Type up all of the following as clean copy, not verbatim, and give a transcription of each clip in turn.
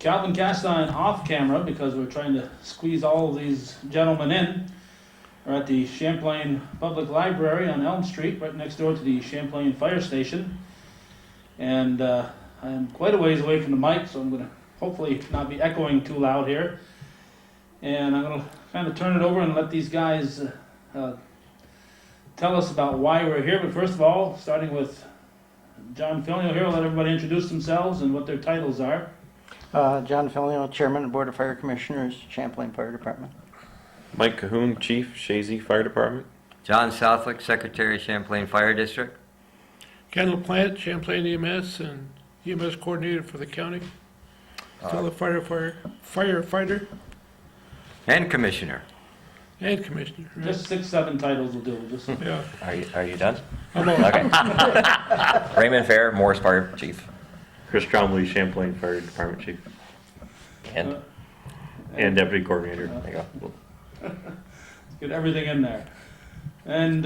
Calvin Castine off camera because we're trying to squeeze all of these gentlemen in. We're at the Champlain Public Library on Elm Street, right next door to the Champlain Fire Station. And I'm quite a ways away from the mic, so I'm going to hopefully not be echoing too loud here. And I'm going to kind of turn it over and let these guys tell us about why we're here. But first of all, starting with John Filio here, I'll let everybody introduce themselves and what their titles are. John Filio, Chairman of the Board of Fire Commissioners, Champlain Fire Department. Mike Cahoon, Chief, Shazy Fire Department. John Southwick, Secretary, Champlain Fire District. Ken LaPlante, Champlain EMS and EMS Coordinator for the county. Fellow firefighter And Commissioner. and Commissioner. Right? Just 6, 7 titles will do. Just Yeah. Are you done? I'm all, Okay. Raymond Fair, Morris Fire Chief. Chris Trombley, Champlain Fire Department Chief. And And Deputy Coordinator. there you go. get everything in there. And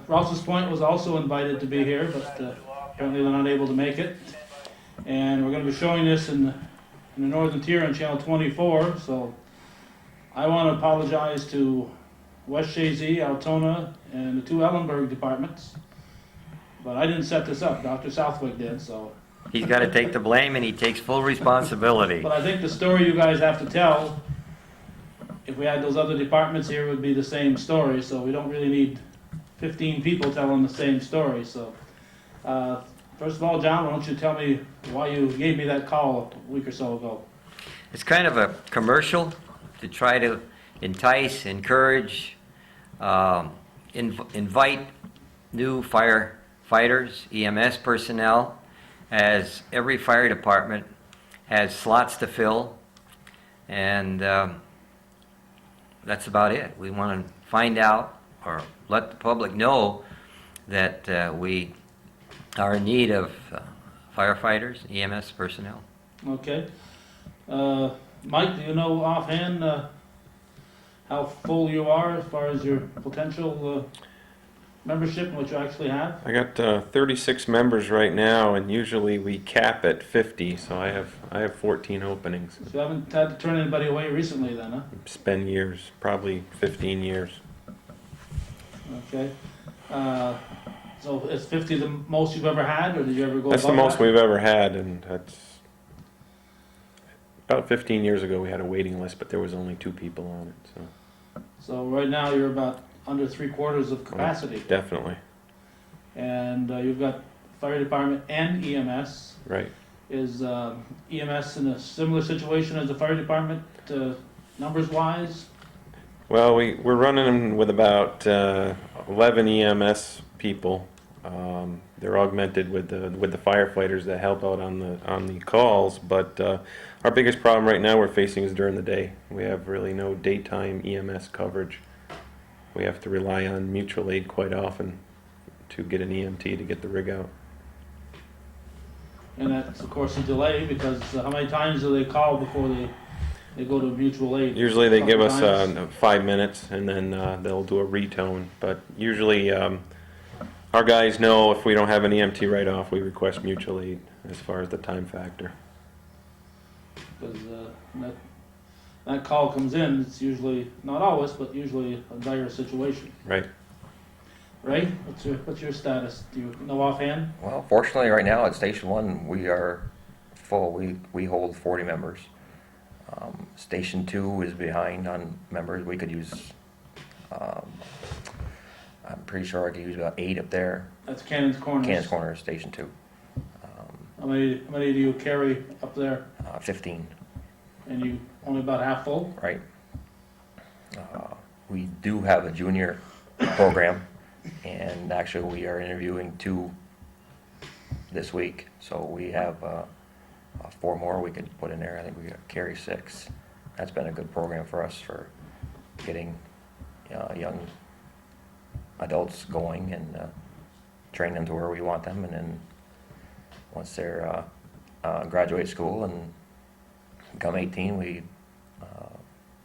Rouse's Point was also invited to be here, but apparently they're not able to make it. And we're going to be showing this in the Northern Tier on Channel 24, so I want to apologize to West Shazy, Altona, and the 2 Ellenburg departments. But I didn't set this up, Dr. Southwick did, so. He's got to take the blame and he takes full responsibility. But I think the story you guys have to tell, if we had those other departments here, would be the same story, so we don't really need 15 people telling the same story. So, first of all, John, why don't you tell me why you gave me that call a week or so ago? It's kind of a commercial to try to entice, encourage, invite new firefighters, EMS personnel, as every fire department has slots to fill, and that's about it. We want to find out or let the public know that we are in need of firefighters, EMS personnel. Okay. Mike, do you know offhand how full you are as far as your potential membership and what you actually have? I got 36 members right now, and usually we cap at 50, so I have 14 openings. So you haven't had to turn anybody away recently then, huh? It's been years, probably 15 years. Okay. So is 50 the most you've ever had, or did you ever go That's the above most that? we've ever had, and that's about 15 years ago we had a waiting list, but there was only 2 people on it, so So right now you're about under 3/4 of capacity. definitely. And you've got fire department and EMS. Right. Is EMS in a similar situation as the fire department, numbers wise? Well, we're running with about 11 EMS people. They're augmented with the firefighters that help out on the calls. But our biggest problem right now we're facing is during the day. We have really no daytime EMS coverage. We have to rely on mutual aid quite often to get an EMT to get the rig out. And that's of course a delay because how many times do they call before they go to mutual aid? Usually they give us Sometimes. 5 minutes, and then they'll do a retone. But usually our guys know if we don't have an EMT right off, we request mutual aid as far as the time factor. Because that call comes in, it's usually, not always, but usually a dire situation. Right. Right? What's your status? Do you know offhand? Well, fortunately, right now at Station 1, we are full. We hold 40 members. Station 2 is behind on members. We could use, I'm pretty sure I could use about 8 up there. That's Cannon's Corners. Kansas Corner, Station 2. How many do you carry up there? 15, And you only about half full? right? We do have a junior program, and actually we are interviewing 2 this week. So we have 4 more we could put in there. I think we could carry 6. That's been a good program for us for getting young adults going and train them to where we want them. And then once they're graduate school and become 18, we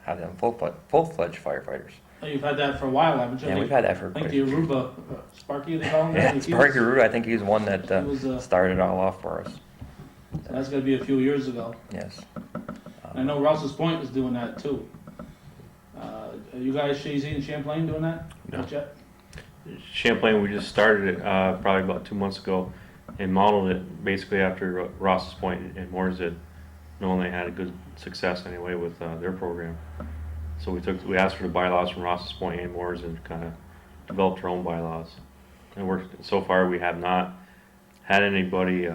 have them full-fledged firefighters. Oh, you've had that for a while, haven't you? Yeah, we've had that for I think quite the Aruba, Sparky they call him? Yeah, He Sparky was- Root, I think he's the one that he was, started it all off for us. That's gotta be a few years ago. Yes. I know Rouse's Point is doing that too. Are you guys, Shazy and Champlain, doing that? No. Not yet? Champlain, we just started it probably about 2 months ago and modeled it basically after Ross's Point and Moores did, knowing they had a good success anyway with their program. So we asked for the bylaws from Ross's Point and Moores and kind of developed our own bylaws. And so far we have not had anybody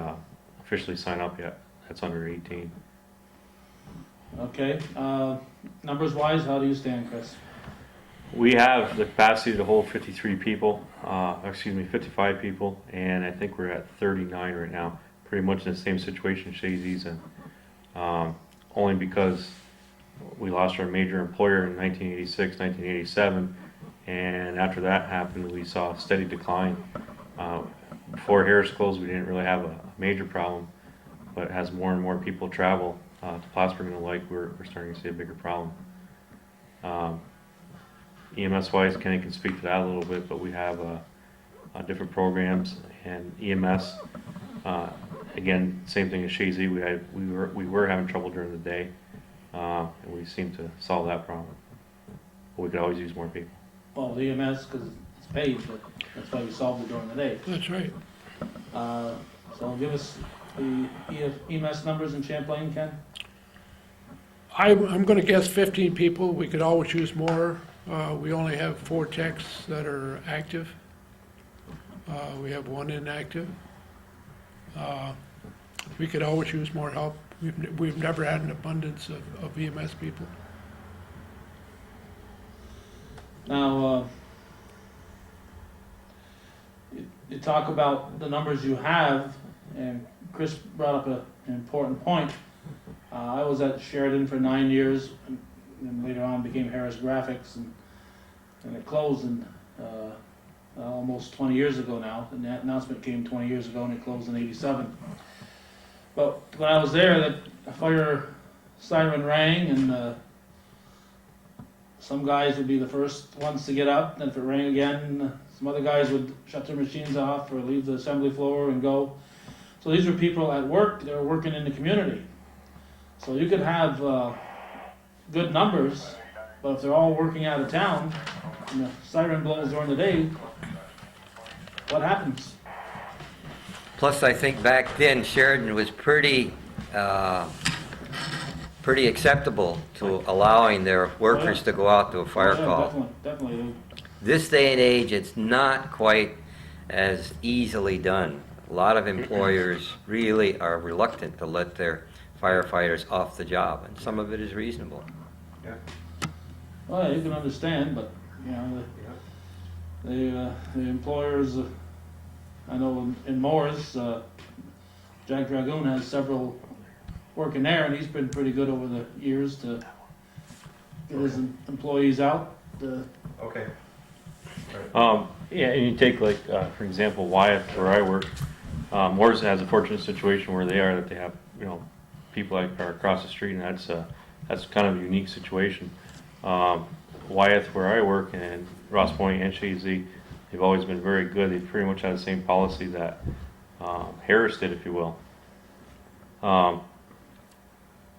officially sign up yet that's under 18. Okay, numbers wise, how do you stand, Chris? We have the capacity to hold 53 people, 55 people, and I think we're at 39 right now. Pretty much in the same situation Shazy's in. Only because we lost our major employer in 1986, 1987, and after that happened, we saw a steady decline. Before Harris closed, we didn't really have a major problem, but as more and more people travel to Plattsburgh and the like, we're starting to see a bigger problem. EMS-wise, Kenny can speak to that a little bit, but we have different programs and EMS. Again, same thing as Shazy. We were having trouble during the day, and we seem to solve that problem. But we could always use more people. Well, the EMS, because it's paid, but that's why we solved it during the day. That's right. So give us the EMS numbers in Champlain, Ken? I'm gonna guess 15 people. We could always use more. We only have 4 techs that are active. We have 1 inactive. We could always use more help. We've never had an abundance of EMS people. Now, you talk about the numbers you have, and Chris brought up an important point. I was at Sheridan for 9 years, and later on became Harris Graphics, and it closed in, almost 20 years ago now. And that announcement came 20 years ago, and it closed in '87. But when I was there, the fire siren rang, and some guys would be the first ones to get up. Then if it rang again, some other guys would shut their machines off or leave the assembly floor and go. So these were people at work. They were working in the community. So you could have good numbers, but if they're all working out of town and the siren blows during the day, what happens? Plus, I think back then Sheridan was pretty acceptable to allowing their workers to go out to a fire Yeah, call. Definitely. This day and age, it's not quite as easily done. A lot of employers really are reluctant to let their firefighters off the job, and some of it is reasonable. Well, you can understand, but you know the employers. I know in Morris, Jack Dragoon has several working there, and he's been pretty good over the years to get his employees out. Okay. Yeah, and you take like, for example, Wyeth, where I work. Morris has a fortunate situation where they are that they have, people that are across the street, and that's kind of a unique situation. Wyeth, where I work, and Ross Point and Shazy, they've always been very good. They pretty much had the same policy that Harris did, if you will.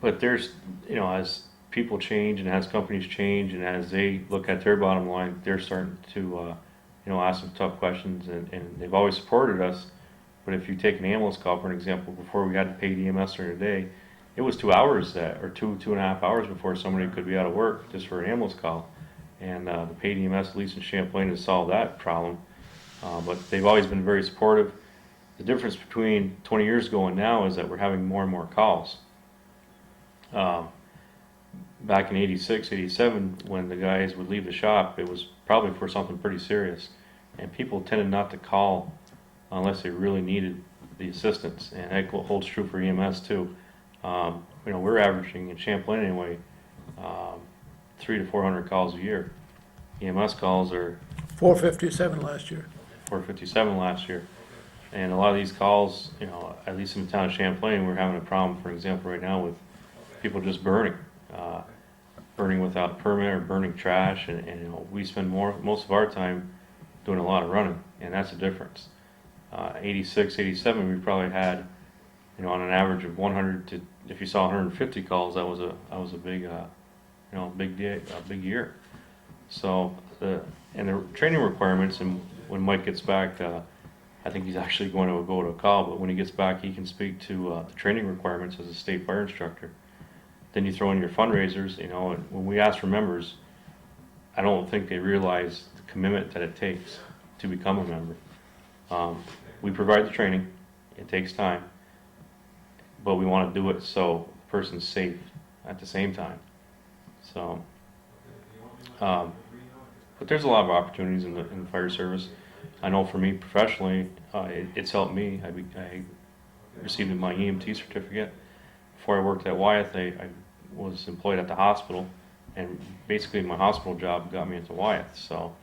But there's, as people change and as companies change and as they look at their bottom line, they're starting to, ask some tough questions, and they've always supported us. But if you take an ambulance call, for an example, before we had to pay EMS during the day, it was 2 hours or 2.5 hours before somebody could be out of work just for an ambulance call. And the paid EMS, at least in Champlain, has solved that problem. But they've always been very supportive. The difference between 20 years ago and now is that we're having more and more calls. Back in '86, '87, when the guys would leave the shop, it was probably for something pretty serious. And people tended not to call unless they really needed the assistance. And that holds true for EMS too. We're averaging in Champlain anyway, 300 to 400 calls a year. EMS calls are 457 last year. 457 last year. And a lot of these calls, at least in the town of Champlain, we're having a problem, for example, right now with people just burning without a permit or burning trash. And we spend most of our time doing a lot of running, and that's the difference. 86, 87, we probably had, you know, on an average of 100 to, if you saw 150 calls, that was a big, you know, big day, a big year. So and the training requirements, and when Mike gets back, I think he's actually going to go to a call, but when he gets back, he can speak to the training requirements as a state fire instructor. Then you throw in your fundraisers, you know, and when we ask for members, I don't think they realize the commitment that it takes to become a member. We provide the training, it takes time, but we want to do it so the person's safe at the same time. So, but there's a lot of opportunities in the fire service. I know for me professionally, it's helped me. I received my EMT certificate. Before I worked at Wyeth, I was employed at the hospital, and basically my hospital job got me into Wyeth. So,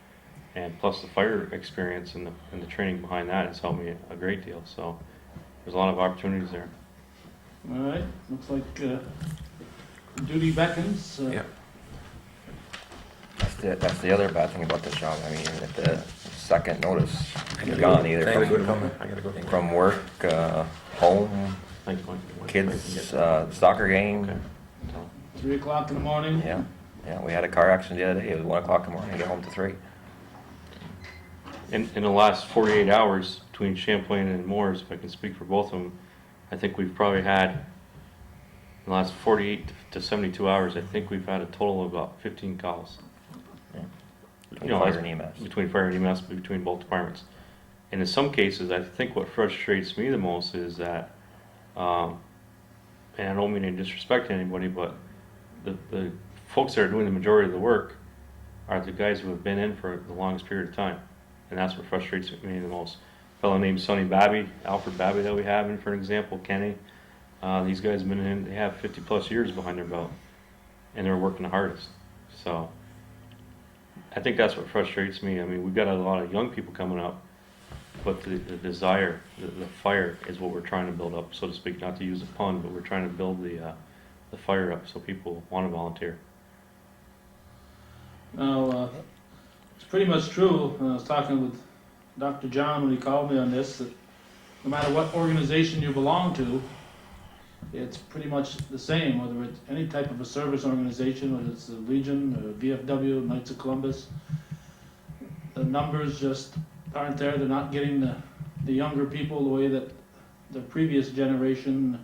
and plus the fire experience and the training behind that has helped me a great deal. So, there's a lot of opportunities there. All right, looks like duty beckons. Yeah. That's the other bad thing about this job. I mean, at the second notice, you're gone either Thanks. I gotta go. from work, home, Thanks, Mike. kids, soccer game. Okay. So, 3 o'clock in the morning. Yeah, yeah, we had a car accident the other day. It was 1 o'clock in the morning, I get home to 3. in the last 48 hours between Champlain and Moores, if I can speak for both of them, I think we've probably had, in the last 48 to 72 hours, I think we've had a total of about 15 calls. Between fire and EMS. Between fire and EMS, between both departments. And in some cases, I think what frustrates me the most is that, and I don't mean to disrespect anybody, but the folks that are doing the majority of the work are the guys who have been in for the longest period of time. And that's what frustrates me the most. A fellow named Sonny Babby, Alfred Babby that we have in for an example, Kenny. These guys have been in, they have 50 plus years behind their belt, and they're working the hardest. So I think that's what frustrates me. I mean, we've got a lot of young people coming up, but the desire, the fire is what we're trying to build up, so to speak, not to use a pun, but we're trying to build the fire up so people want to volunteer. Now, it's pretty much true. I was talking with Dr. John when he called me on this, that no matter what organization you belong to, it's pretty much the same, whether it's any type of a service organization, whether it's the Legion, or VFW, Knights of Columbus. The numbers just aren't there. They're not getting the younger people the way that the previous generation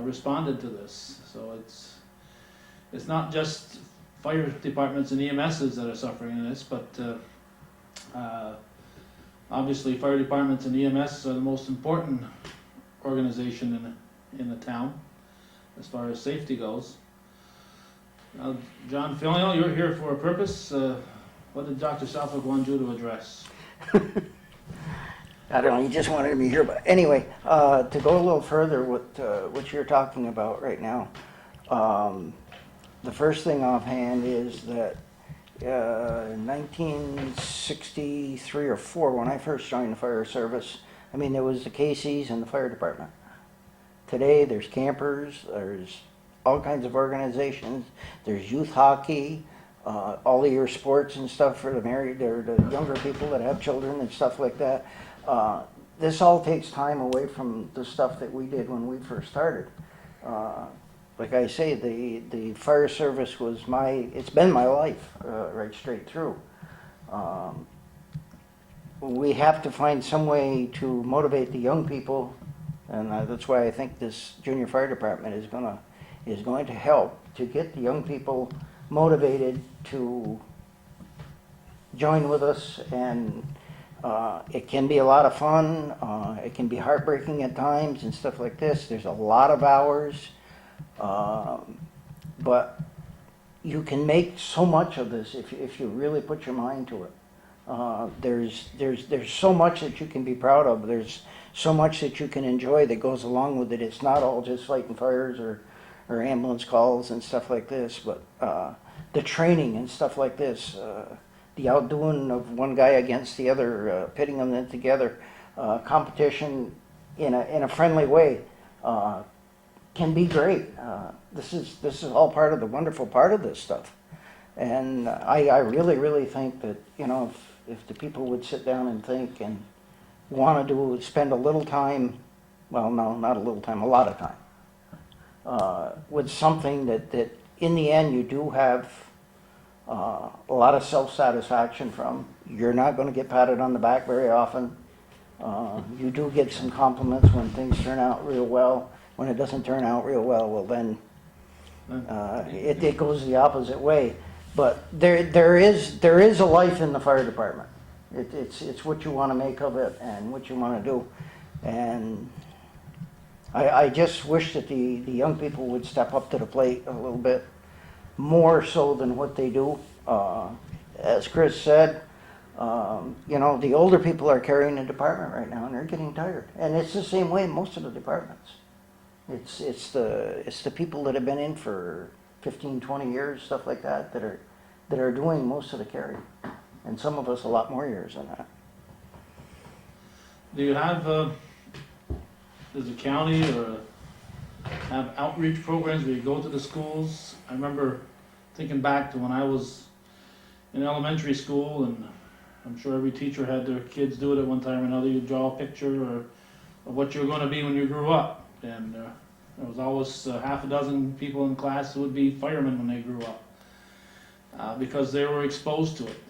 responded to this. So it's not just fire departments and EMSs that are suffering in this, but obviously fire departments and EMS are the most important organization in the town as far as safety goes. Now, John Filio, you're here for a purpose. What did Dr. Southwick want you to address? I don't know, he just wanted me here, but anyway, to go a little further with what you're talking about right now, the first thing offhand is that in 1963 or 4, when I first joined the fire service, I mean, there was the KCs and the fire department. Today, there's campers, there's all kinds of organizations, there's youth hockey, all of your sports and stuff for the married or the younger people that have children and stuff like that. This all takes time away from the stuff that we did when we first started. Like I say, the fire service was it's been my life right straight through. We have to find some way to motivate the young people, and that's why I think this junior fire department is going to help to get the young people motivated to join with us. And it can be a lot of fun. It can be heartbreaking at times and stuff like this. There's a lot of hours, but you can make so much of this if you really put your mind to it. There's so much that you can be proud of. There's so much that you can enjoy that goes along with it. It's not all just fighting fires or ambulance calls and stuff like this, but the training and stuff like this, the outdoing of one guy against the other, pitting them together, competition in a friendly way can be great. This is all part of the wonderful part of this stuff. And I really think that, you know, if the people would sit down and think and want to spend a little time well, no, not a little time, a lot of time, with something that in the end you do have a lot of self-satisfaction from. You're not going to get patted on the back very often. You do get some compliments when things turn out real well. When it doesn't turn out real well, well then it goes the opposite way. But there is a life in the fire department. It's what you want to make of it and what you want to do. And I just wish that the young people would step up to the plate a little bit more so than what they do. As Chris said, you know, the older people are carrying the department right now, and they're getting tired. And it's the same way in most of the departments. It's the people that have been in for 15, 20 years, stuff like that, that are doing most of the carry. And some of us a lot more years than that. Do you have, does the county or have outreach programs where you go to the schools? I remember thinking back to when I was in elementary school, and I'm sure every teacher had their kids do it at one time or another. You draw a picture of what you're going to be when you grew up. And there was always half a dozen people in class who would be firemen when they grew up. Because they were exposed to it.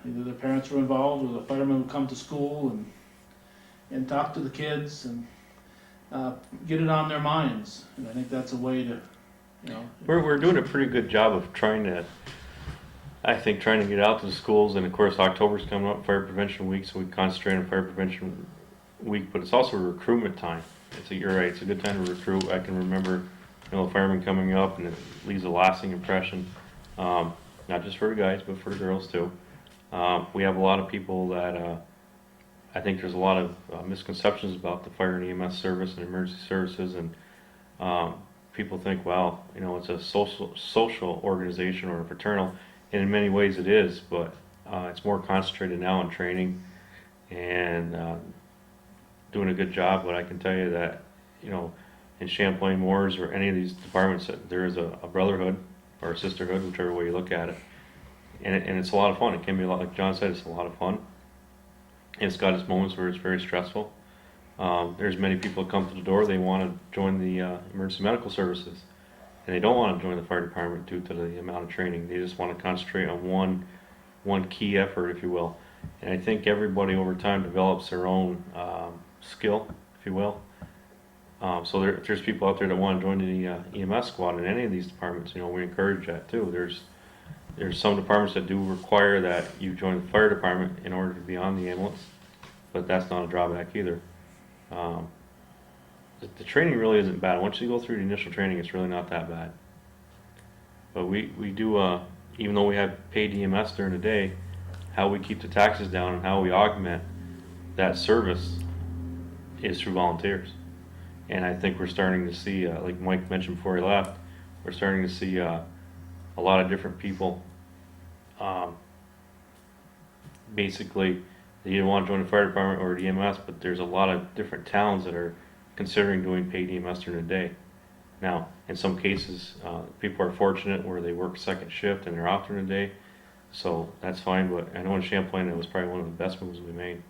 Either their parents were involved or the firemen would come to school and talk to the kids and get it on their minds. And I think that's a way to, you know. We're doing a pretty good job of trying to get out to the schools, and of course October's coming up, Fire Prevention Week, so we concentrate on Fire Prevention Week, but it's also a recruitment time. You're right, it's a good time to recruit. I can remember, you know, firemen coming up, and it leaves a lasting impression. Not just for the guys, but for the girls too. We have a lot of people that I think there's a lot of misconceptions about the fire and EMS service and emergency services, and people think, well, you know, it's a social organization or a fraternal, and in many ways it is, but it's more concentrated now on training and doing a good job. But I can tell you that, you know, in Champlain Moores or any of these departments, there is a brotherhood or a sisterhood, whichever way you look at it. And it's a lot of fun. It can be a lot, like John said, it's a lot of fun. And it's got its moments where it's very stressful. There's many people that come to the door, they want to join the emergency medical services. And they don't want to join the fire department due to the amount of training. They just want to concentrate on one key effort, if you will. And I think everybody over time develops their own skill, if you will. So if there's people out there that want to join the EMS squad in any of these departments, you know, we encourage that too. There's some departments that do require that you join the fire department in order to be on the ambulance, but that's not a drawback either. The training really isn't bad. Once you go through the initial training, it's really not that bad. But we do, even though we have paid EMS during the day, how we keep the taxes down and how we augment that service is through volunteers. And I think we're starting to see, like Mike mentioned before he left, we're starting to see a lot of different people. Basically, they either want to join the fire department or the EMS, but there's a lot of different towns that are considering doing paid EMS during the day. Now, in some cases, people are fortunate where they work second shift and they're off during the day, so that's fine. But I know in Champlain it was probably one of the best moves we made.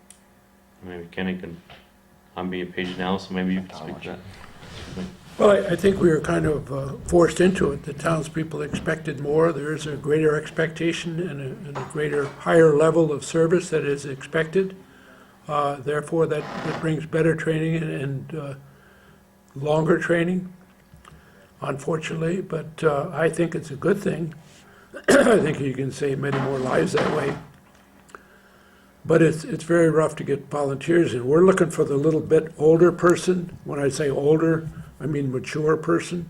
Maybe Kenny can. I'm being paid now, so maybe you can speak to that. Well, I think we were kind of forced into it. The townspeople expected more. There is a greater expectation and a greater, higher level of service that is expected. Therefore, that brings better training and longer training, unfortunately. But I think it's a good thing. I think you can save many more lives that way. But it's very rough to get volunteers in. We're looking for the little bit older person. When I say older, I mean mature person.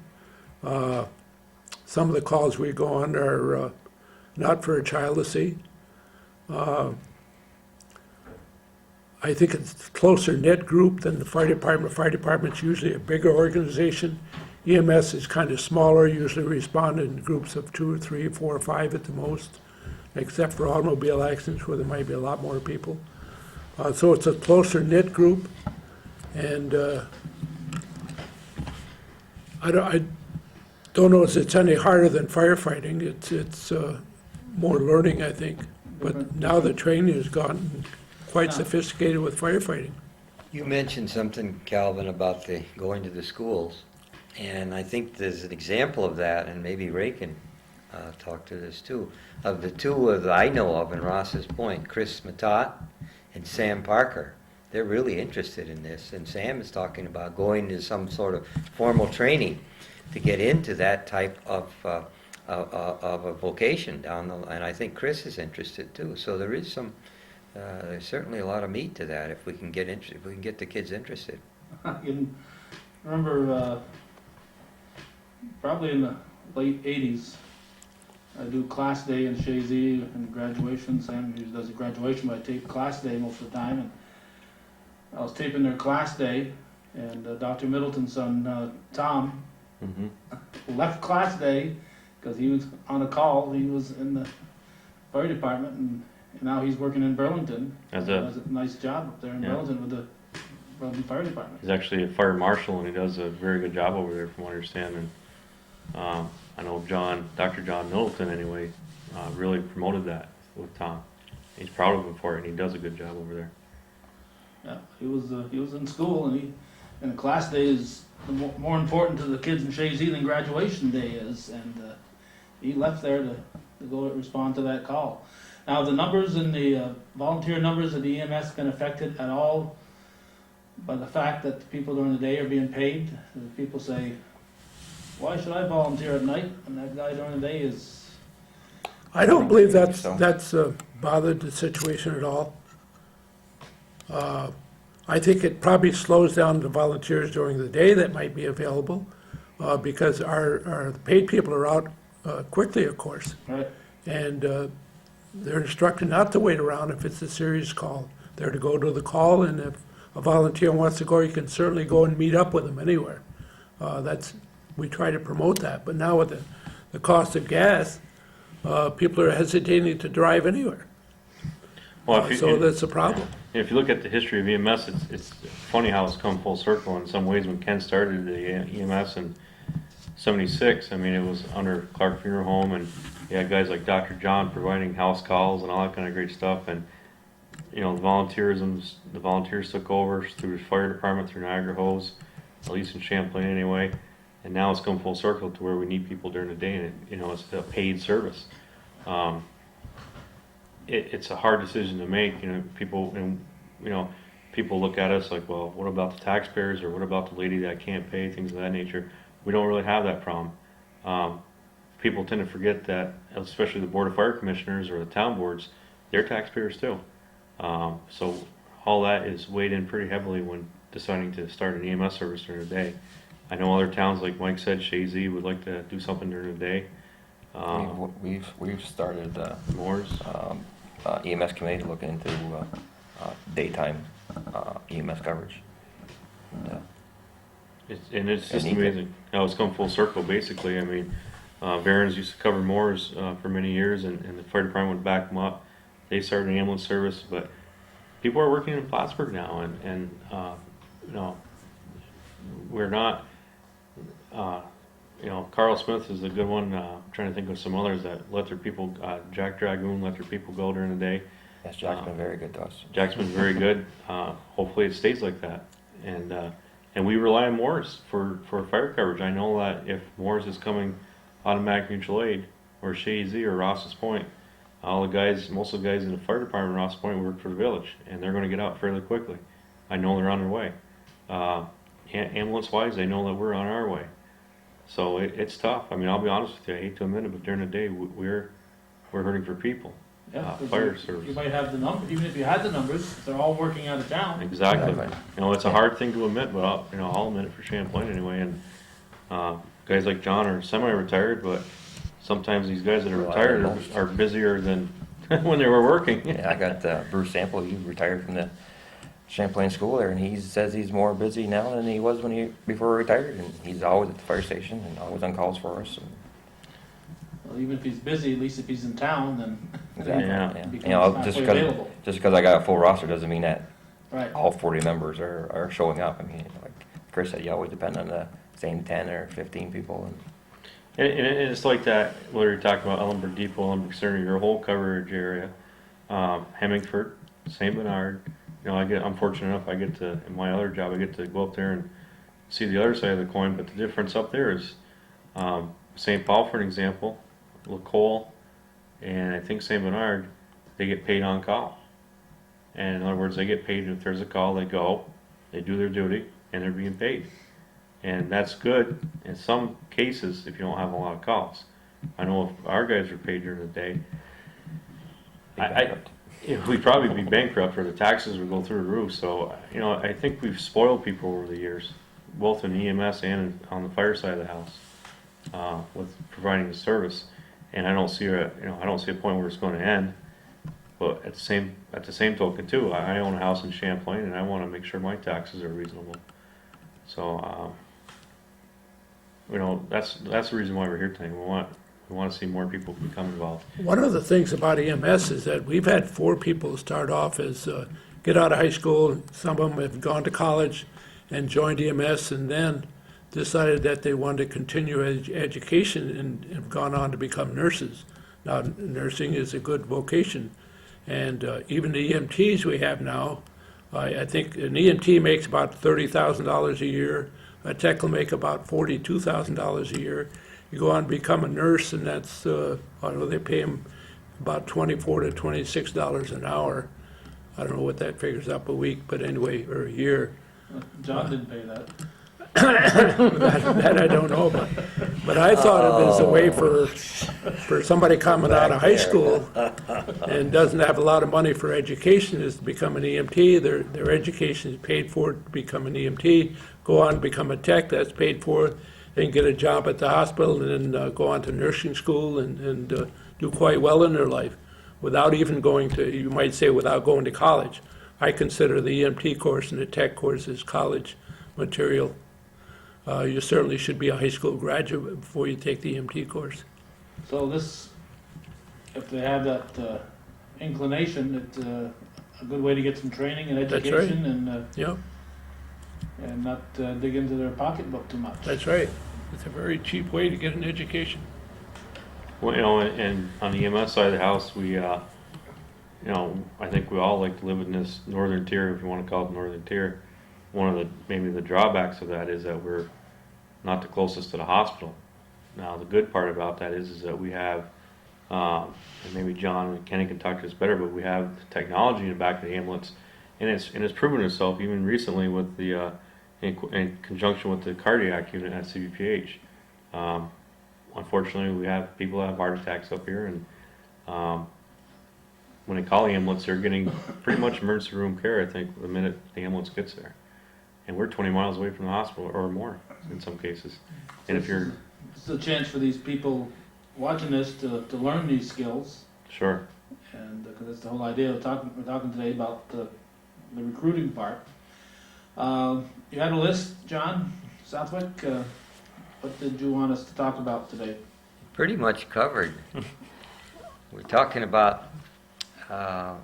Some of the calls we go on are not for a child to see. I think it's a closer knit group than the fire department. Fire department's usually a bigger organization. EMS is kind of smaller, usually respond in groups of 2 or 3, 4 or 5 at the most, except for automobile accidents where there might be a lot more people. So it's a closer knit group, and I don't know if it's any harder than firefighting. It's more learning, I think. But now the training has gotten quite sophisticated with firefighting. You mentioned something, Calvin, about the going to the schools, and I think there's an example of that, and maybe Ray can talk to this too. Of the two that I know of in Ross's Point, Chris Matot and Sam Parker, they're really interested in this, and Sam is talking about going to some sort of formal training to get into that type of a vocation down the, and I think Chris is interested too. So there is some. There's certainly a lot of meat to that if we can get if we can get the kids interested. I can remember probably in the late 80s, I do class day in Shazy and graduation. Sam usually does a graduation, but I tape class day most of the time. And I was taping their class day, and Dr. Middleton's son, Tom, Mm-hmm. left class day because he was on a call. He was in the fire department, and now he's working in Burlington. As Does a nice job up there in Yeah. Burlington with the Burlington Fire Department. He's actually a fire marshal, and he does a very good job over there, from what I understand. And I know Dr. John Middleton, anyway, really promoted that with Tom. He's proud of him for it, and he does a good job over there. Yeah, he was in school, and the class day is more important to the kids in Shazy than graduation day is, and he left there to go respond to that call. Now, the numbers in the volunteer numbers of the EMS been affected at all by the fact that the people during the day are being paid? People say, why should I volunteer at night and that guy during the day is? I don't believe that's, So- that's bothered the situation at all. I think it probably slows down the volunteers during the day that might be available, because our paid people are out quickly, of course. Right. And they're instructed not to wait around if it's a serious call. They're to go to the call, and if a volunteer wants to go, you can certainly go and meet up with them anywhere. We try to promote that, but now with the cost of gas, people are hesitating to drive anywhere. Well, So that's a problem. if you look at the history of EMS, it's funny how it's come full circle in some ways. When Ken started the EMS in '76, I mean, it was under Clark Funeral Home, and you had guys like Dr. John providing house calls and all that kind of great stuff. And you know, the volunteers took over through the fire department, through Niagara Hose, at least in Champlain anyway. And now it's come full circle to where we need people during the day, and it's a paid service. It's a hard decision to make. People look at us like, well, what about the taxpayers, or what about the lady that can't pay, things of that nature. We don't really have that problem. People tend to forget that, especially the Board of Fire Commissioners or the town boards, they're taxpayers too. So all that is weighed in pretty heavily when deciding to start an EMS service during the day. I know other towns, like Mike said, Shazy would like to do something during the day. We've started Moore's. EMS committee looking into daytime EMS coverage. And, It's just And amazing how it's come full circle, basically. I mean, Barron's used to cover Moore's for many years, and the fire department would back them up. They started an ambulance service, but people are working in Plattsburgh now, and we're not. Carl Smith is a good one. I'm trying to think of some others that let their people. Jack Dragoon let their people go during the day. yes, Jack's been very good to us. Jack's been very good. Hopefully, it stays like that. And we rely on Moore's for fire coverage. I know that if Moore's is coming automatic mutual aid, or Shazy or Ross's Point, most of the guys in the fire department in Ross's Point work for the village, and they're going to get out fairly quickly. I know they're on their way. Ambulance-wise, they know that we're on our way. So it's tough. I mean, I'll be honest with you. I hate to admit it, but during the day, we're hurting for people. Yeah, 'cause Fire you service. might have the number, even if you had the numbers, they're all working out of town. Exactly. Yeah. It's a hard thing to admit, but I'll admit it for Champlain anyway. And guys like John are semi-retired, but sometimes these guys that are Well, retired most. are busier than when they were working. Yeah, I got Bruce Sample. He retired from the Champlain School there, and he says he's more busy now than he was before he retired. And he's always at the fire station and always on calls for us. And Well, even if he's busy, at least if he's in town, then exactly. Yeah. Yeah. becomes Just halfway available. because I got a full roster doesn't mean that Right. all 40 members are showing up. I mean, like Chris said, you always depend on the same 10 or 15 people. And it's like that, whether you're talking about Ellenburg Depot, Ellenburg Center, your whole coverage area, Hemingford, St. Bernard, I'm fortunate enough, I get to, in my other job, I get to go up there and see the other side of the coin, but the difference up there is, St. Paul, for an example, LaCole, and I think St. Bernard, they get paid on call. And in other words, they get paid if there's a call, they go, they do their duty, and they're being paid. And that's good in some cases if you don't have a lot of calls. I know if our guys were paid during the day, we'd probably be bankrupt or the taxes would go through the roof. So, I think we've spoiled people over the years, both in EMS and on the fire side of the house, with providing the service. And I don't see a point where it's going to end. But at the same token too, I own a house in Champlain and I want to make sure my taxes are reasonable. So, that's the reason why we're here today. We want to see more people become involved. One of the things about EMS is that we've had 4 people start off as get out of high school. Some of them have gone to college and joined EMS and then decided that they wanted to continue education and have gone on to become nurses. Now, nursing is a good vocation. And even the EMTs we have now, I think an EMT makes about $30,000 a year. A tech will make about $42,000 a year. You go on and become a nurse, and that's, they pay them about $24 to $26 an hour. I don't know what that figures up a week, but anyway, or a year. John didn't pay that. That I don't know, but I thought of it as a way for somebody coming out of high school and doesn't have a lot of money for education is to become an EMT. Their education is paid for to become an EMT, go on and become a tech, that's paid for, then get a job at the hospital and then go on to nursing school and do quite well in their life without even going to, you might say, without going to college. I consider the EMT course and the tech course as college material. You certainly should be a high school graduate before you take the EMT course. So this, if they have that inclination, it's a good way to get some training and That's right. education Yep, and not dig into their pocketbook too much. that's right. It's a very cheap way to get an education. Well, and on the EMS side of the house, we, I think we all like to live in this northern tier, if you want to call it northern tier. One of maybe the drawbacks of that is that we're not the closest to the hospital. Now, the good part about that is that we have, and maybe John and Kenny can talk to us better, but we have the technology in the back of the ambulance, and it's proven itself even recently with the, in conjunction with the cardiac unit at CVPH. Unfortunately, we have people that have heart attacks up here, and when they call the ambulance, they're getting pretty much emergency room care, I think, the minute the ambulance gets there. And we're 20 miles away from the hospital or more in some cases. And if you're... It's a chance for these people watching this to learn these skills. Sure. And because that's the whole idea of we're talking today about the recruiting part. You had a list, John Southwick. What did you want us to talk about today? Pretty much covered. We're talking about,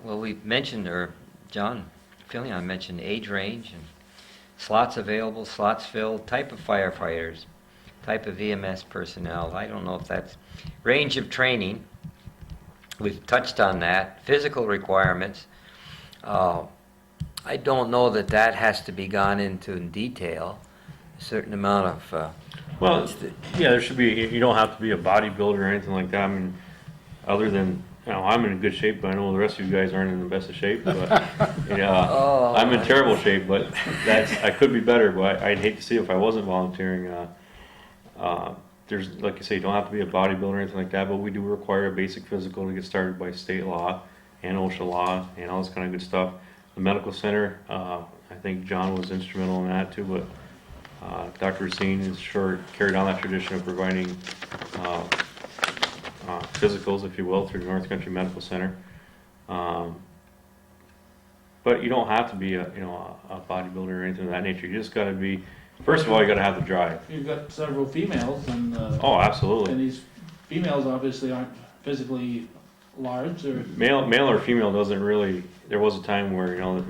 we mentioned, or John Filion mentioned age range and slots available, slots filled, type of firefighters, type of EMS personnel. I don't know if that's range of training. We've touched on that. Physical requirements. I don't know that has to be gone into in detail. A certain amount of... yeah, there should be, you don't have to be a bodybuilder or anything like that. I mean, other than, I'm in good shape, but I know the rest of you guys aren't in the best of shape. But I'm in terrible shape, but I could be better. But I'd hate to see if I wasn't volunteering. There's, like you say, you don't have to be a bodybuilder or anything like that, but we do require a basic physical to get started by state law and OSHA law and all this kind of good stuff. The medical center, I think John was instrumental in that too, but Dr. Racine is carried on that tradition of providing physicals, if you will, through North Country Medical Center. But you don't have to be a bodybuilder or anything of that nature. You just got to be, first of all, you got to have the drive. You've got several females, and Oh, absolutely. and these females obviously aren't physically large or Male or female doesn't really. There was a time where a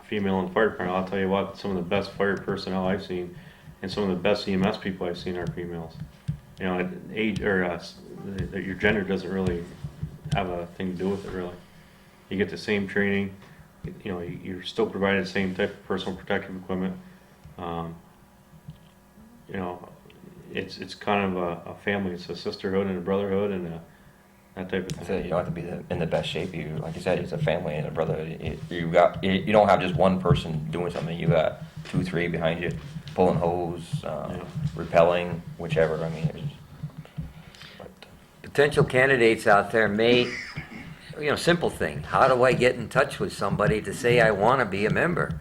female in the fire department. I'll tell you what, some of the best fire personnel I've seen, and some of the best EMS people I've seen are females. Age or your gender doesn't really have a thing to do with it. Really, you get the same training. you know, you're still provided the same type of personal protective equipment. You know, it's kind of a family. It's a sisterhood and a brotherhood and that type of So thing. you don't have to be in the best shape. You, like you said, it's a family and a brotherhood. You don't have just one person doing something. You got 2, 3 behind you, pulling hose, repelling, whichever. I mean, but Potential candidates out there may, simple thing. How do I get in touch with somebody to say I want to be a member?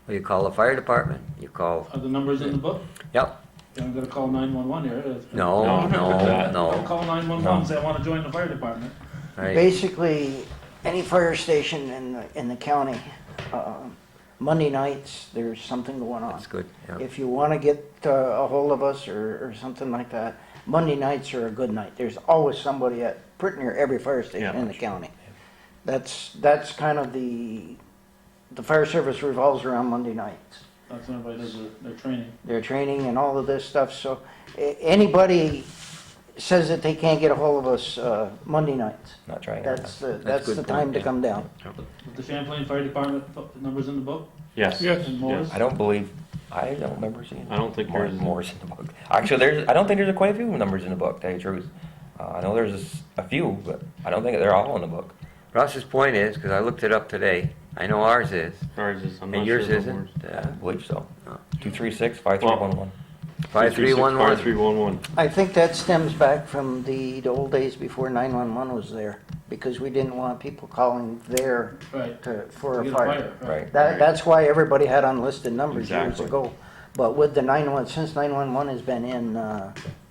Well, you call the fire department. You call. Are the numbers in the book? Yep. I'm gonna call 911 here. No, I'll no. call 911 and say I wanna join the fire department. Right. Basically, any fire station in the county, Monday nights, there's something going on. That's good. Yeah. If you want to get a hold of us or something like that, Monday nights are a good night. There's always somebody at pretty near every fire station Yeah. in the county. That's kind of the fire service revolves around Monday nights. That's when everybody does their training. Their training and all of this stuff. So anybody says that they can't get a hold of us Monday nights, not trying. that's good the time point, to yeah. come down. With the Champlain Fire Department numbers in the book Yes. Yes. and Moore's. I don't remember seeing. I don't think yours is in- Moore's in the book. Actually, I don't think there's quite a few numbers in the book. To tell you the truth, I know there's a few, but I don't think they're all in the book. Ross's point is, because I looked it up today, I know ours is, Ours is, I'm and not yours sure about isn't. yours. I believe so. Oh. 236-5311. 5311. 5311. I think that stems back from the old days before 911 was there, because we didn't want people calling there Right. for To a get fire. Right. That's why everybody had unlisted numbers years Exactly. ago. But with the 911, since 911 has been in,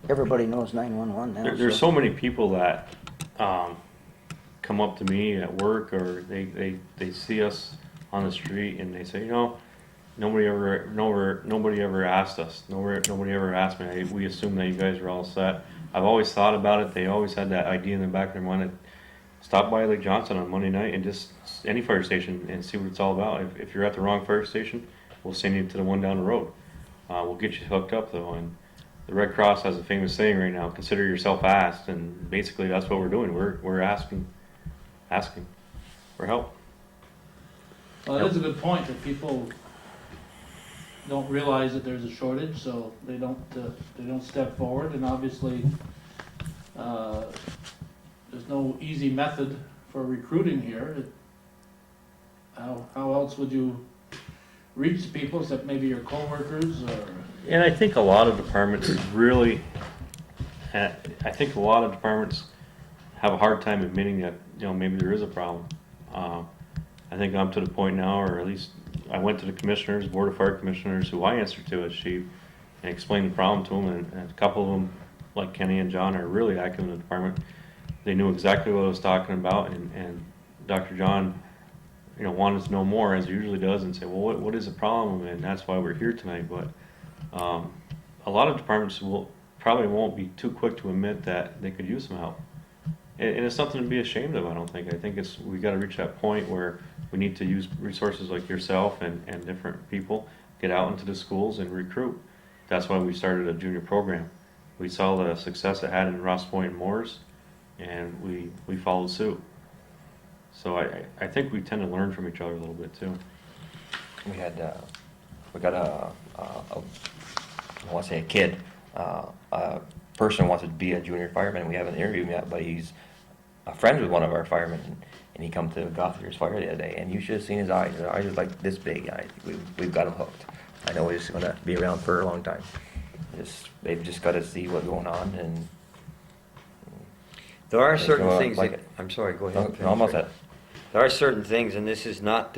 everybody knows 911 now. There's so many people that come up to me at work, or they see us on the street and they say, nobody ever asked us. Nobody ever asked me. We assume that you guys are all set. I've always thought about it. They always had that idea in the back of their mind. Stop by Lake Johnson on Monday night and just any fire station and see what it's all about. If you're at the wrong fire station, we'll send you to the one down the road. We'll get you hooked up though. And the Red Cross has a famous saying right now: "Consider yourself asked." And basically, that's what we're doing. We're asking for help. Well, that is a good point, that people don't realize that there's a shortage, so they don't step forward, and obviously, there's no easy method for recruiting here. How else would you reach people, except maybe your coworkers, or? And I think a lot of departments really, I think a lot of departments have a hard time admitting that, maybe there is a problem. I think I'm to the point now, or at least I went to the commissioners, Board of Fire Commissioners, who I answer to as chief, and explained the problem to them, and a couple of them, like Kenny and John, are really active in the department. They knew exactly what I was talking about, and Dr. John, wanted to know more, as he usually does, and say, well, what is the problem? And that's why we're here tonight. But a lot of departments probably won't be too quick to admit that they could use some help. And it's something to be ashamed of, I don't think. I think we got to reach that point where we need to use resources like yourself and different people, get out into the schools and recruit. That's why we started a junior program. We saw the success it had in Ross Point and Moores, and we followed suit. So I think we tend to learn from each other a little bit too. We got I want to say a kid, a person wants to be a junior fireman. We haven't interviewed him yet, but he's friends with one of our firemen, and he come to Gothier's Fire the other day, and you should have seen his eyes. His eyes are like this big. We've got him hooked. I know he's going to be around for a long time. They've just got to see what's going on, and There are They certain go things like that, it. I'm sorry, go ahead. no, I'm all set. There are certain things, and this is not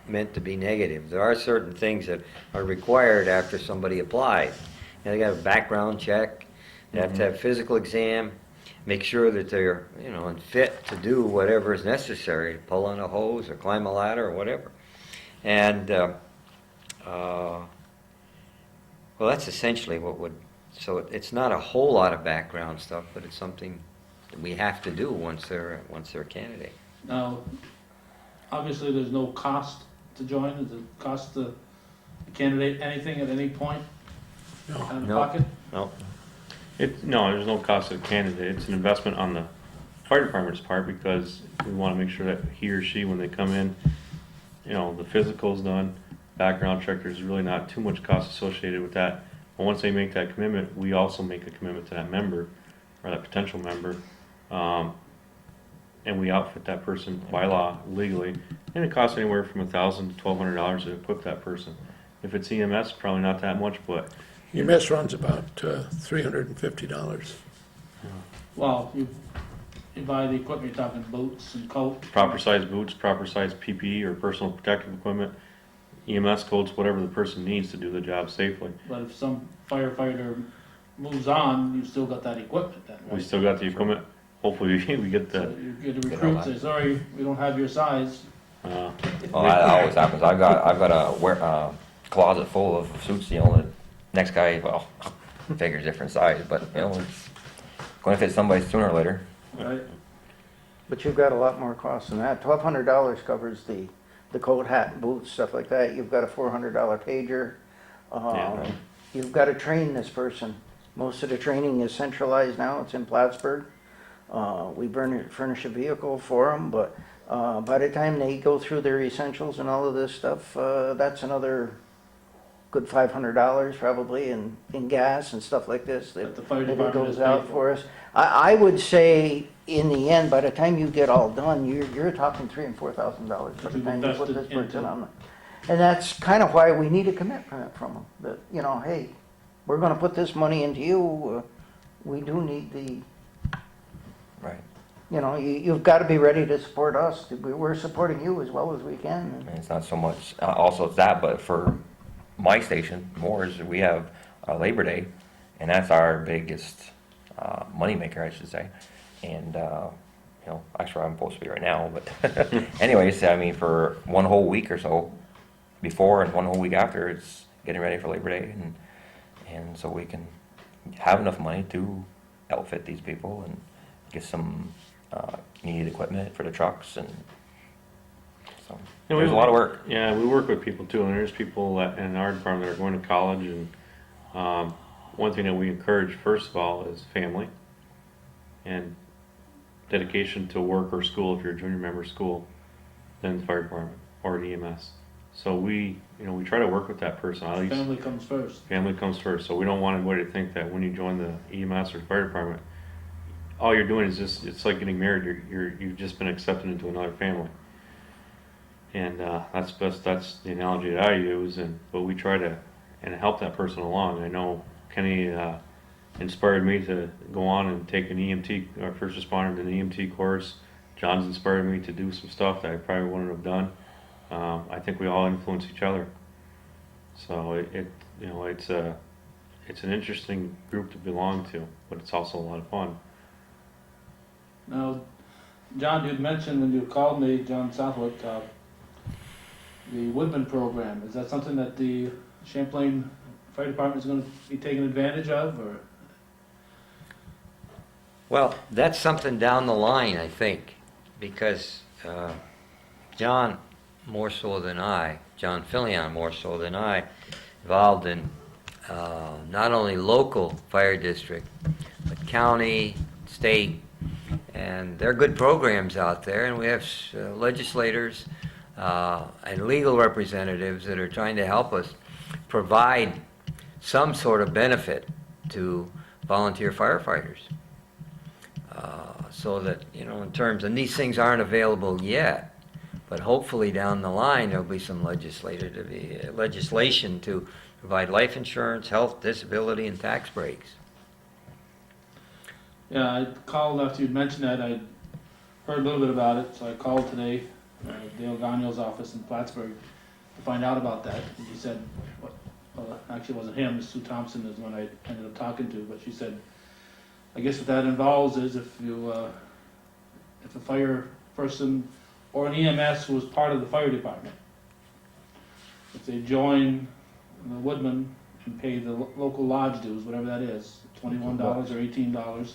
meant to be negative, there are certain things that are required after somebody applies. They got a background check, they have to have physical exam, make sure that they're, and fit to do whatever is necessary, pull on a hose or climb a ladder or whatever. And, well, that's essentially so it's not a whole lot of background stuff, but it's something that we have to do once they're a candidate. Now, obviously, there's no cost to join. Does it cost the candidate anything at any point out of No. pocket? No, No, there's no cost to the candidate. It's an investment on the fire department's part, because we want to make sure that he or she, when they come in you know, the physical's done, background check, there's really not too much cost associated with that. But once they make that commitment, we also make a commitment to that member, or that potential member. And we outfit that person by law legally, and it costs anywhere from $1,000 to $1,200 to equip that person. If it's EMS, probably not that much, but EMS runs about $350. Well, you buy the equipment, you're talking boots and coat. proper size boots, proper size PPE or personal protective equipment, EMS codes, whatever the person needs to do the job safely. But if some firefighter moves on, you still got that equipment then, We right? still got the equipment. Hopefully we get So the, you get a Get recruit, all say, that. sorry, we don't have your size. Well, that always happens. I've got a closet full of suits, you know, the next guy, well, figures different size, but, you know, it's gonna fit somebody sooner or later. Right? But you've got a lot more costs than that. $1,200 covers the coat, hat, boots, stuff like that. You've got a $400 pager. Yeah. You've got to train this person. Most of the training is centralized now. It's in Plattsburgh. We furnish a vehicle for them, but by the time they go through their essentials and all of this stuff, that's another good $500 probably in gas and stuff like this That the fire that it department goes has out paid for us. I would say in the end, by the time you get all done, you're talking $3,000 and $4,000 by the You've time you put invested this person into- on. And that's kind of why we need a commitment from them. That, you know, hey, we're going to put this money into you. We do need the, Right. you know, you've got to be ready to support us. We're supporting you as well as we can. And it's not so much, also it's that, but for my station, Moore's, we have Labor Day, and that's our biggest moneymaker, I should say. And, you know, actually I'm supposed to be right now, but anyways, I mean, for one whole week or so before and one whole week after, it's getting ready for Labor Day, and so we can have enough money to outfit these people and get some needed equipment for the trucks, and so Yeah, there's a lot of work. Yeah, we work with people too, and there's people that, in our department that are going to college, and one thing that we encourage first of all is family and dedication to work or school if you're a junior member of school, then the fire department or an EMS. So we try to work with that person. At least Family comes first. family comes first. So we don't want anybody to think that when you join the EMS or fire department, all you're doing is just, it's like getting married. You've just been accepted into another family. And that's the analogy that I use. But we try to help that person along. I know Kenny inspired me to go on and take an EMT, or first responder, to an EMT course. John's inspired me to do some stuff that I probably wouldn't have done. I think we all influence each other. So it's an interesting group to belong to, but it's also a lot of fun. Now, John, you'd mentioned when you called me, John Southwick, the Woodman program. Is that something that the Champlain Fire Department is going to be taking advantage of, or? Well, that's something down the line, I think, because John, more so than I, John Fillion more so than I, involved in not only local fire district, but county, state, and there are good programs out there, and we have legislators and legal representatives that are trying to help us provide some sort of benefit to volunteer firefighters. So that, you know, in terms, and these things aren't available yet, but hopefully down the line there'll be some legislation to provide life insurance, health, disability, and tax breaks. Yeah, I called after you'd mentioned that. I heard a little bit about it, so I called today, Dale Gagno's office in Plattsburgh, to find out about that. And he said, well, actually it wasn't him, Sue Thompson is the one I ended up talking to, but she said, I guess what that involves is if a fire person or an EMS who was part of the fire department, if they join the Woodman and pay the local lodge dues, whatever that is, $21 or $18,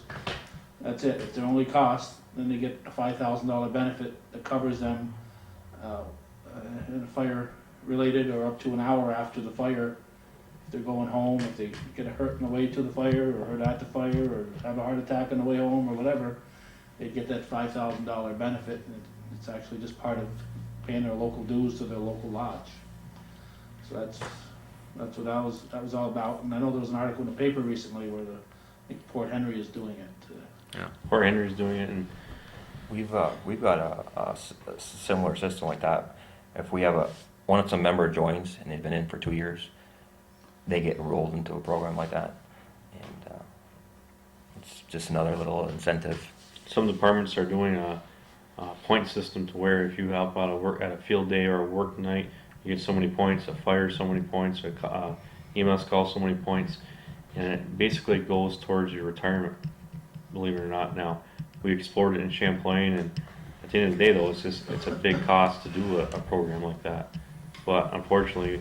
that's it. If their only cost, then they get a $5,000 benefit that covers them in a fire related or up to an hour after the fire. If they're going home, if they get hurt on the way to the fire or hurt at the fire or have a heart attack on the way home or whatever, they get that $5,000 benefit. And it's actually just part of paying their local dues to their local lodge. So that's what that was all about. And I know there was an article in the paper recently where I think Port Henry is doing it. Port Henry's doing it, and We've got a similar system like that. If we have once a member joins and they've been in for 2 years, they get enrolled into a program like that. And it's just another little incentive. some departments are doing a point system to where if you help out at a field day or a work night, you get so many points, a fire so many points, a EMS call so many points, and it basically goes towards your retirement, believe it or not. Now, we explored it in Champlain, and at the end of the day though, it's a big cost to do a program like that. But unfortunately,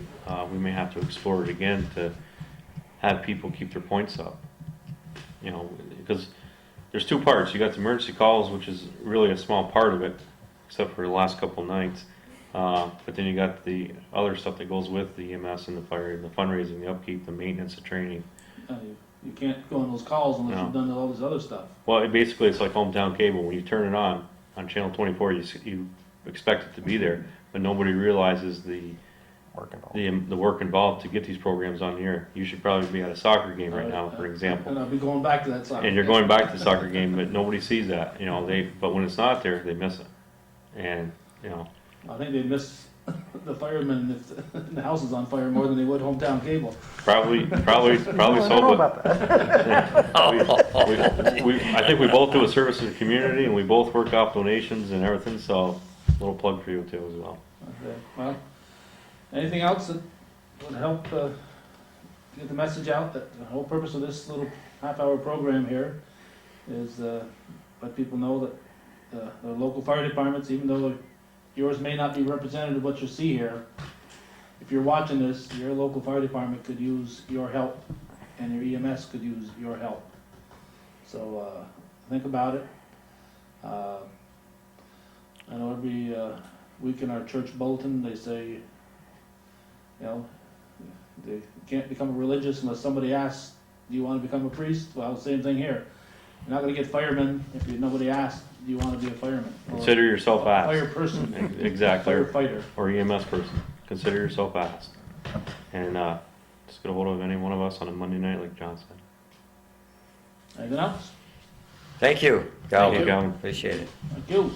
we may have to explore it again to have people keep their points up. You know, because there's two parts. You got the emergency calls, which is really a small part of it, except for the last couple of nights. But then you got the other stuff that goes with the EMS and the fire, the fundraising, the upkeep, the maintenance, the training. You can't go on those calls unless No. you've done all this other stuff. Well, basically, it's like hometown cable. When you turn it on Channel 24, you expect it to be there, but nobody realizes the work involved to get these programs on the air. You should probably be at a soccer game right now, for example. And I'll be going back to that soccer. And you're going back to the soccer game, but nobody sees that, you know, but when it's not there, they miss it. And, you know, I think they miss the firemen if the house is on fire more than they would hometown cable. probably I so, don't know but about that. I think we both do a service to the community, and we both work off donations and everything, so little plug for you too as well. Okay, well, anything else that would help get the message out that the whole purpose of this little half-hour program here is let people know that the local fire departments, even though yours may not be representative of what you see here, if you're watching this, your local fire department could use your help, and your EMS could use your help. So think about it. I know every week in our church bulletin, they say, you know, they can't become religious unless somebody asks, do you want to become a priest? Well, same thing here. You're not going to get firemen if nobody asks, do you want to be a fireman? Or Consider yourself a asked. fire person. Exactly. Firefighter. Or EMS person. Consider yourself asked. And just get a hold of any one of us on a Monday night, like John said. Anything else? Thank you, Thank you, Calvin. Calvin. Appreciate it. Thank you.